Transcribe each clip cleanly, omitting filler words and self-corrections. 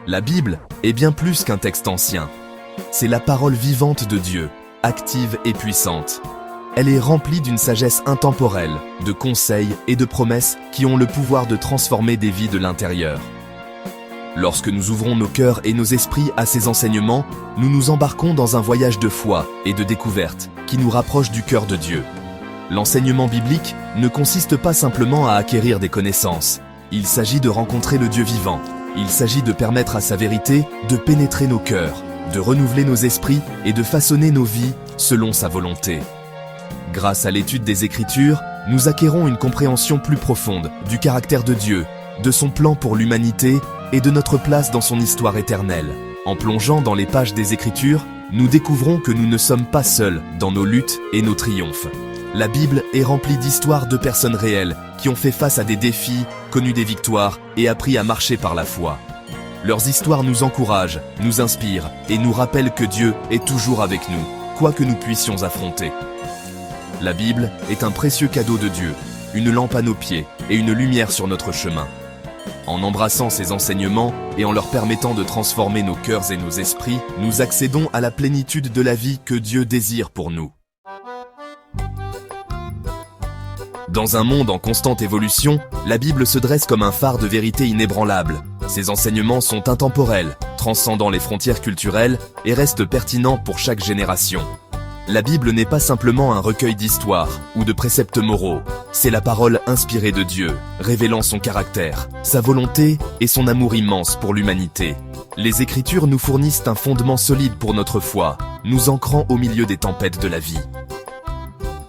La Bible est bien plus qu'un texte ancien. C'est la parole vivante de Dieu, active et puissante. Elle est remplie d'une sagesse intemporelle, de conseils et de promesses qui ont le pouvoir de transformer des vies de l'intérieur. Lorsque nous ouvrons nos cœurs et nos esprits à ces enseignements, nous nous embarquons dans un voyage de foi et de découverte qui nous rapproche du cœur de Dieu. L'enseignement biblique ne consiste pas simplement à acquérir des connaissances. Il s'agit de rencontrer le Dieu vivant. Il s'agit de permettre à sa vérité de pénétrer nos cœurs, de renouveler nos esprits et de façonner nos vies selon sa volonté. Grâce à l'étude des Écritures, nous acquérons une compréhension plus profonde du caractère de Dieu, de son plan pour l'humanité et de notre place dans son histoire éternelle. En plongeant dans les pages des Écritures, nous découvrons que nous ne sommes pas seuls dans nos luttes et nos triomphes. La Bible est remplie d'histoires de personnes réelles qui ont fait face à des défis, connu des victoires et appris à marcher par la foi. Leurs histoires nous encouragent, nous inspirent et nous rappellent que Dieu est toujours avec nous, quoi que nous puissions affronter. La Bible est un précieux cadeau de Dieu, une lampe à nos pieds et une lumière sur notre chemin. En embrassant ces enseignements et en leur permettant de transformer nos cœurs et nos esprits, nous accédons à la plénitude de la vie que Dieu désire pour nous. Dans un monde en constante évolution, la Bible se dresse comme un phare de vérité inébranlable. Ses enseignements sont intemporels, transcendant les frontières culturelles et restent pertinents pour chaque génération. La Bible n'est pas simplement un recueil d'histoires ou de préceptes moraux. C'est la parole inspirée de Dieu, révélant son caractère, sa volonté et son amour immense pour l'humanité. Les Écritures nous fournissent un fondement solide pour notre foi, nous ancrant au milieu des tempêtes de la vie.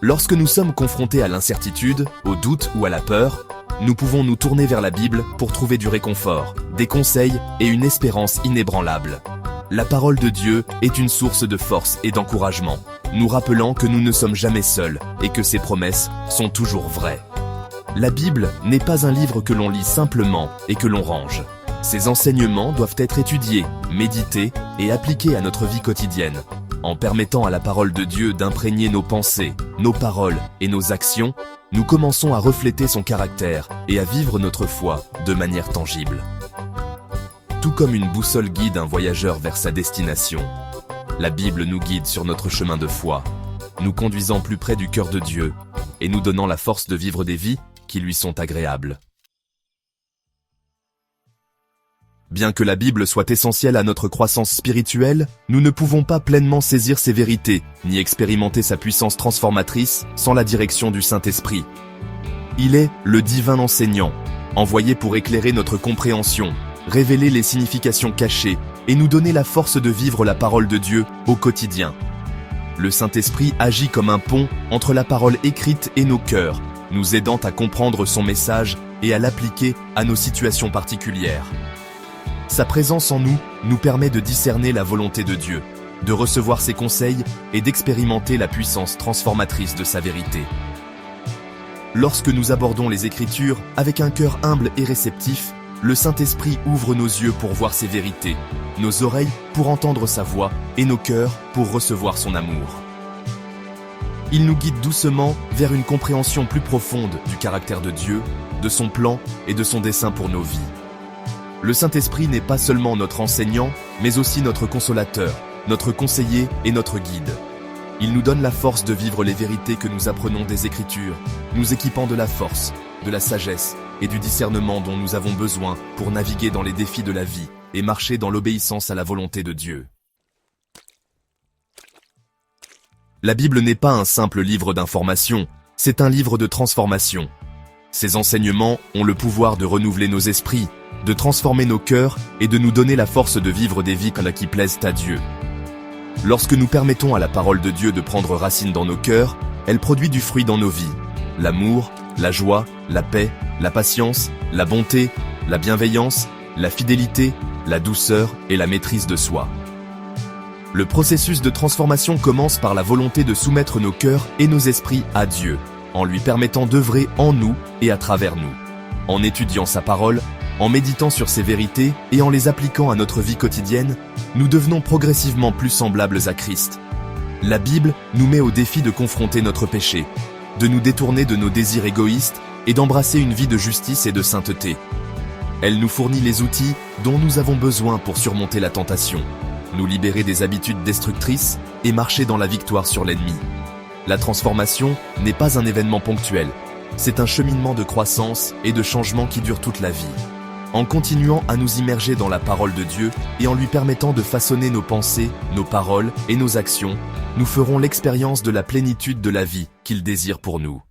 Lorsque nous sommes confrontés à l'incertitude, au doute ou à la peur, nous pouvons nous tourner vers la Bible pour trouver du réconfort, des conseils et une espérance inébranlable. La parole de Dieu est une source de force et d'encouragement, nous rappelant que nous ne sommes jamais seuls et que ses promesses sont toujours vraies. La Bible n'est pas un livre que l'on lit simplement et que l'on range. Ses enseignements doivent être étudiés, médités et appliqués à notre vie quotidienne. En permettant à la parole de Dieu d'imprégner nos pensées, nos paroles et nos actions, nous commençons à refléter son caractère et à vivre notre foi de manière tangible. Tout comme une boussole guide un voyageur vers sa destination, la Bible nous guide sur notre chemin de foi, nous conduisant plus près du cœur de Dieu et nous donnant la force de vivre des vies qui lui sont agréables. Bien que la Bible soit essentielle à notre croissance spirituelle, nous ne pouvons pas pleinement saisir ses vérités, ni expérimenter sa puissance transformatrice sans la direction du Saint-Esprit. Il est le divin enseignant, envoyé pour éclairer notre compréhension, révéler les significations cachées et nous donner la force de vivre la parole de Dieu au quotidien. Le Saint-Esprit agit comme un pont entre la parole écrite et nos cœurs, nous aidant à comprendre son message et à l'appliquer à nos situations particulières. Sa présence en nous nous permet de discerner la volonté de Dieu, de recevoir ses conseils et d'expérimenter la puissance transformatrice de sa vérité. Lorsque nous abordons les Écritures avec un cœur humble et réceptif, le Saint-Esprit ouvre nos yeux pour voir ses vérités, nos oreilles pour entendre sa voix et nos cœurs pour recevoir son amour. Il nous guide doucement vers une compréhension plus profonde du caractère de Dieu, de son plan et de son dessein pour nos vies. Le Saint-Esprit n'est pas seulement notre enseignant, mais aussi notre consolateur, notre conseiller et notre guide. Il nous donne la force de vivre les vérités que nous apprenons des Écritures, nous équipant de la force, de la sagesse et du discernement dont nous avons besoin pour naviguer dans les défis de la vie et marcher dans l'obéissance à la volonté de Dieu. La Bible n'est pas un simple livre d'information, c'est un livre de transformation. Ces enseignements ont le pouvoir de renouveler nos esprits, de transformer nos cœurs et de nous donner la force de vivre des vies qui plaisent à Dieu. Lorsque nous permettons à la parole de Dieu de prendre racine dans nos cœurs, elle produit du fruit dans nos vies. L'amour, la joie, la paix, la patience, la bonté, la bienveillance, la fidélité, la douceur et la maîtrise de soi. Le processus de transformation commence par la volonté de soumettre nos cœurs et nos esprits à Dieu, en lui permettant d'œuvrer en nous et à travers nous. En étudiant sa parole, en méditant sur ses vérités et en les appliquant à notre vie quotidienne, nous devenons progressivement plus semblables à Christ. La Bible nous met au défi de confronter notre péché, de nous détourner de nos désirs égoïstes et d'embrasser une vie de justice et de sainteté. Elle nous fournit les outils dont nous avons besoin pour surmonter la tentation, nous libérer des habitudes destructrices et marcher dans la victoire sur l'ennemi. La transformation n'est pas un événement ponctuel, c'est un cheminement de croissance et de changement qui dure toute la vie. En continuant à nous immerger dans la parole de Dieu et en lui permettant de façonner nos pensées, nos paroles et nos actions, nous ferons l'expérience de la plénitude de la vie qu'il désire pour nous.